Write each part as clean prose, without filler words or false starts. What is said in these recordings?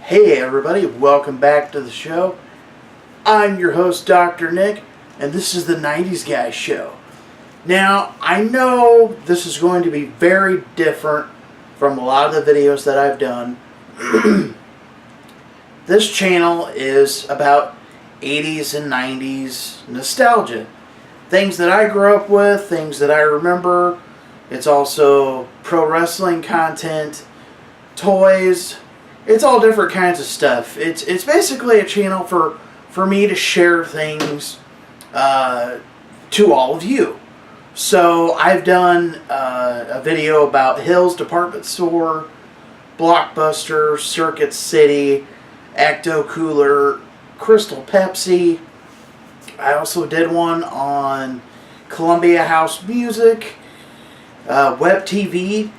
Hey everybody, welcome back to the show. I'm your host, Dr. Nick, and this is the 90s Guy Show. Now, I know this is going to be very different from a lot of the videos that I've done. This channel is about 80s and 90s nostalgia. Things that I grew up with, things that I remember. It's also pro wrestling content, toys. It's all different kinds of stuff. It's basically a channel for me to share things to all of you. So I've done a video about Hills Department Store, Blockbuster, Circuit City, Acto Cooler, Crystal Pepsi. I also did one on Columbia House Music, Web TV,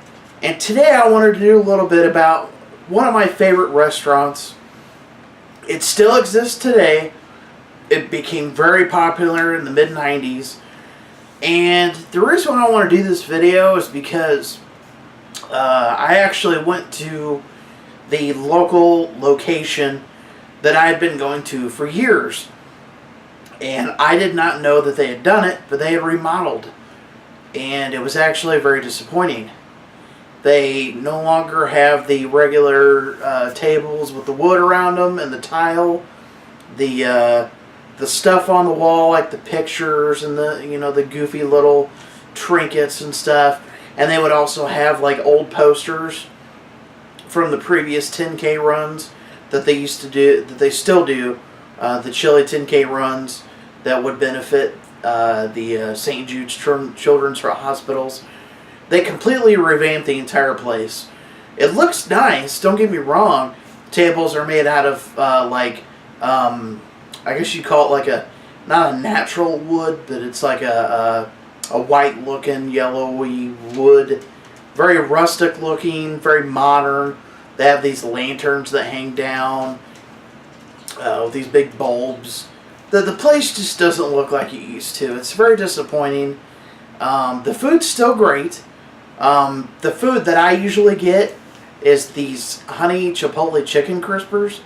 and today I wanted to do a little bit about one of my favorite restaurants. It still exists today. It became very popular in the mid-90s. And the reason why I want to do this video is because I actually went to the local location that I had been going to for years. And I did not know that they had done it, but they had remodeled. And it was actually very disappointing. They no longer have the regular tables with the wood around them and the tile, the stuff on the wall like the pictures and the goofy little trinkets and stuff. And they would also have like old posters from the previous 10K runs that they used to do, that they still do, the Chili 10K runs that would benefit the St. Jude's Children's Hospitals. They completely revamped the entire place. It looks nice, don't get me wrong. Tables are made out of I guess you call it like not a natural wood, but it's like a white looking, yellowy wood. Very rustic looking, very modern. They have these lanterns that hang down with these big bulbs. The place just doesn't look like it used to. It's very disappointing. The food's still great. The food that I usually get is these honey chipotle chicken crispers.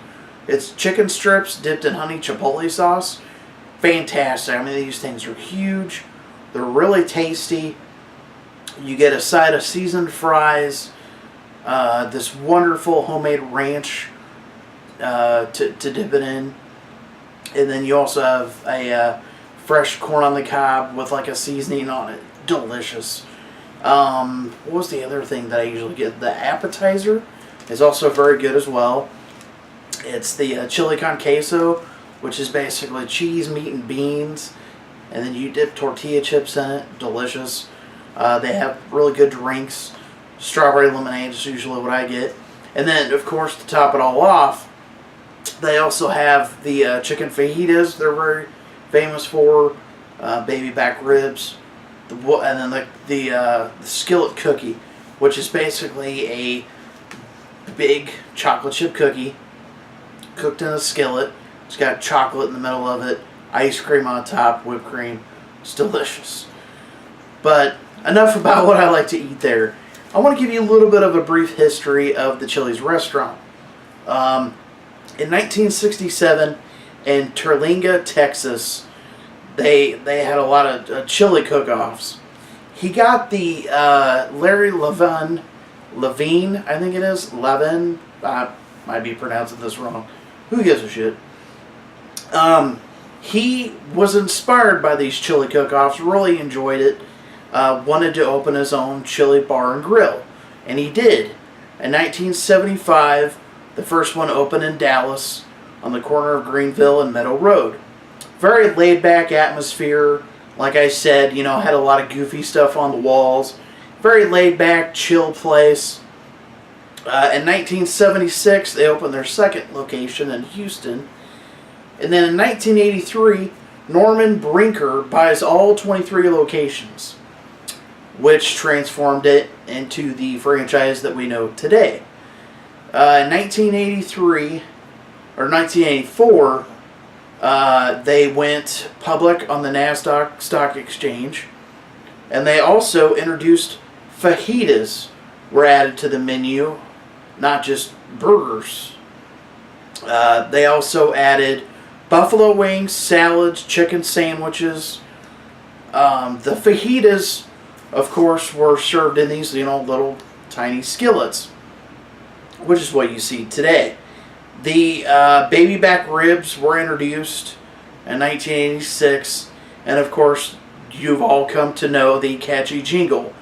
It's chicken strips dipped in honey chipotle sauce. Fantastic. I mean, these things are huge. They're really tasty. You get a side of seasoned fries, this wonderful homemade ranch to dip it in. And then you also have a fresh corn on the cob with like a seasoning on it. Delicious. What was the other thing that I usually get? The appetizer is also very good as well. It's the chili con queso, which is basically cheese, meat, and beans. And then you dip tortilla chips in it. Delicious. They have really good drinks. Strawberry lemonade is usually what I get. And then, of course, to top it all off, they also have the chicken fajitas. They're very famous for. Baby back ribs. And then the skillet cookie, which is basically a big chocolate chip cookie cooked in a skillet. It's got chocolate in the middle of it, ice cream on top, whipped cream. It's delicious. But enough about what I like to eat there. I want to give you a little bit of a brief history of the Chili's restaurant. In 1967, in Terlinga, Texas, they had a lot of chili cook-offs. He got the Larry Levine, I think it is, Levin. I might be pronouncing this wrong. Who gives a shit? He was inspired by these chili cook-offs, really enjoyed it, wanted to open his own chili bar and grill. And he did. In 1975, the first one opened in Dallas on the corner of Greenville and Meadow Road. Very laid-back atmosphere. Like I said, had a lot of goofy stuff on the walls. Very laid-back, chill place. In 1976, they opened their second location in Houston. And then in 1983, Norman Brinker buys all 23 locations, which transformed it into the franchise that we know today. In 1983, or 1984, they went public on the NASDAQ Stock Exchange, and they also introduced fajitas were added to the menu, not just burgers. They also added buffalo wings, salads, chicken sandwiches. The fajitas, of course, were served in these, little tiny skillets, which is what you see today. The baby back ribs were introduced in 1986, and of course, you've all come to know the catchy jingle,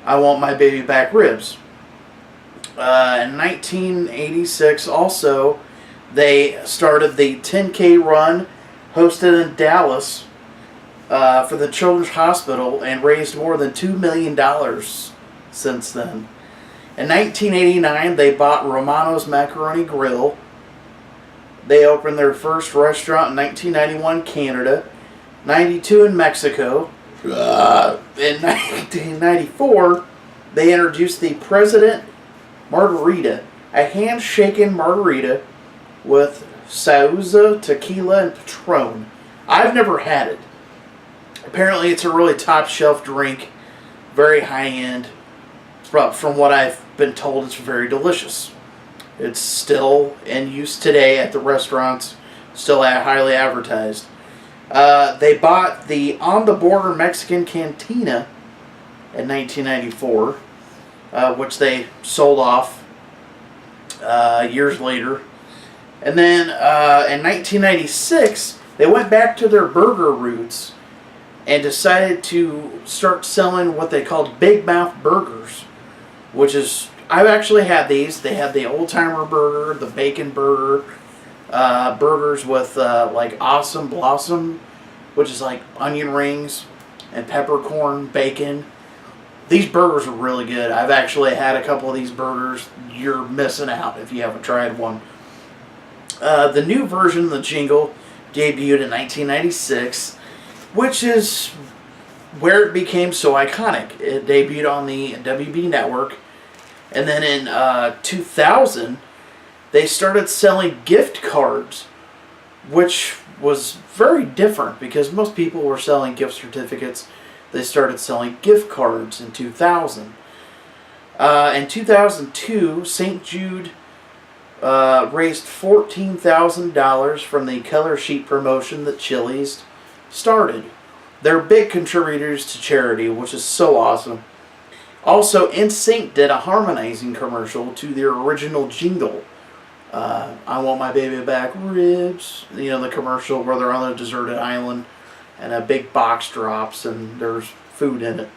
"I want my baby back ribs." In 1986, also, they started the 10K run hosted in Dallas for the Children's Hospital and raised more than $2 million since then. In 1989, they bought Romano's Macaroni Grill. They opened their first restaurant in 1991 in Canada, 92 in Mexico. In 1994, they introduced the President Margarita, a hand-shaken margarita with Sauza, tequila, and Patron. I've never had it. Apparently, it's a really top-shelf drink, very high-end. From what I've been told, it's very delicious. It's still in use today at the restaurants, still highly advertised. They bought the On the Border Mexican Cantina in 1994, which they sold off years later. And then in 1996, they went back to their burger roots and decided to start selling what they called Big Mouth burgers, which is, I've actually had these. They have the old timer burger, the bacon burger, burgers with like Awesome Blossom, which is like onion rings and peppercorn bacon. These burgers are really good. I've actually had a couple of these burgers. You're missing out if you haven't tried one. The new version of the jingle debuted in 1996, which is where it became so iconic. It debuted on the WB network. And then in 2000, they started selling gift cards, which was very different because most people were selling gift certificates. They started selling gift cards in 2000. In 2002, St. Jude raised $14,000 from the color sheet promotion that Chili's started. They're big contributors to charity, which is so awesome. Also, NSYNC did a harmonizing commercial to their original jingle. I want my baby back ribs. The commercial where they're on a deserted island and a big box drops and there's food in it.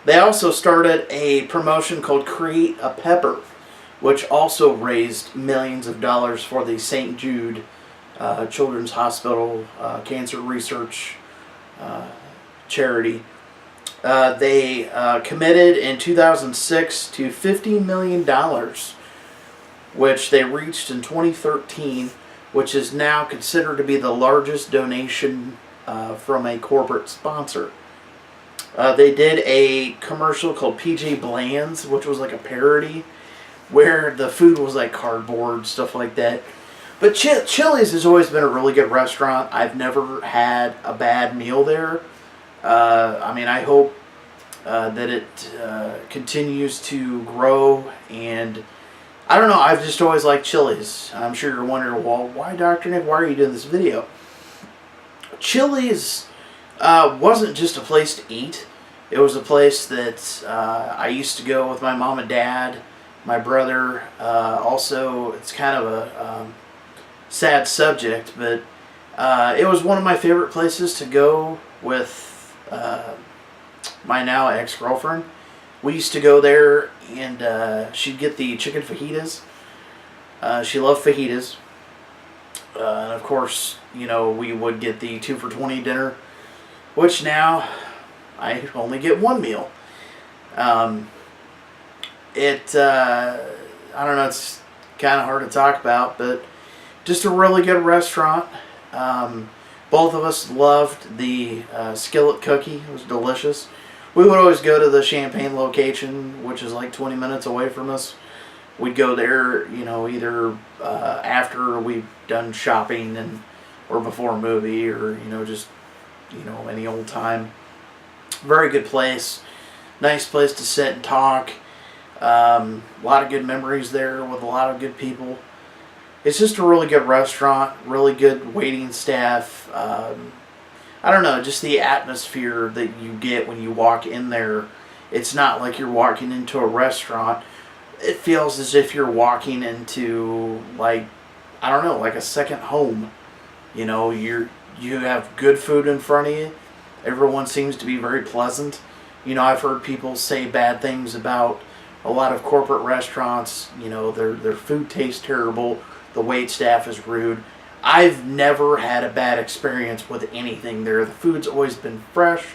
They also started a promotion called Create a Pepper, which also raised millions of dollars for the St. Jude Children's Hospital Cancer Research charity. They committed in 2006 to $50 million, which they reached in 2013, which is now considered to be the largest donation from a corporate sponsor. They did a commercial called PJ Bland's, which was like a parody, where the food was like cardboard, stuff like that. But Chili's has always been a really good restaurant. I've never had a bad meal there. I hope that it continues to grow, and I don't know, I've just always liked Chili's. I'm sure you're wondering, well, why, Dr. Nick, why are you doing this video? Chili's wasn't just a place to eat. It was a place that I used to go with my mom and dad, my brother. Also, it's kind of a sad subject, but it was one of my favorite places to go with my now ex-girlfriend. We used to go there, and she'd get the chicken fajitas. She loved fajitas. And of course, we would get the 2 for $20 dinner, which now I only get one meal. I don't know, it's kind of hard to talk about, but just a really good restaurant. Both of us loved the skillet cookie. It was delicious. We would always go to the Champaign location, which is like 20 minutes away from us. We'd go there, either after we've done shopping or before a movie, or just any old time. Very good place. Nice place to sit and talk. A lot of good memories there with a lot of good people. It's just a really good restaurant, really good waiting staff. I don't know, just the atmosphere that you get when you walk in there. It's not like you're walking into a restaurant. It feels as if you're walking into, like, I don't know, like a second home. You know, you have good food in front of you. Everyone seems to be very pleasant. You know, I've heard people say bad things about a lot of corporate restaurants. You know, their food tastes terrible. The wait staff is rude. I've never had a bad experience with anything there. The food's always been fresh,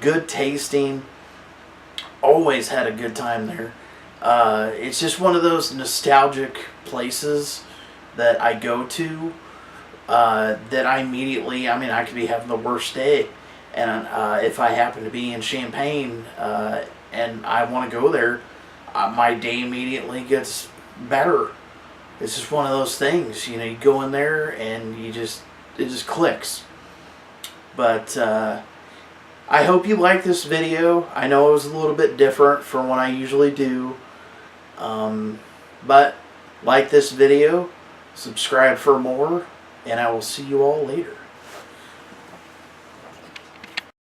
good tasting. Always had a good time there. It's just one of those nostalgic places that I go to that I immediately, I mean, I could be having the worst day. And if I happen to be in Champaign and I want to go there, my day immediately gets better. It's just one of those things, you know, you go in there and it just clicks. But I hope you like this video. I know it was a little bit different from what I usually do. But like this video, subscribe for more, and I will see you all later.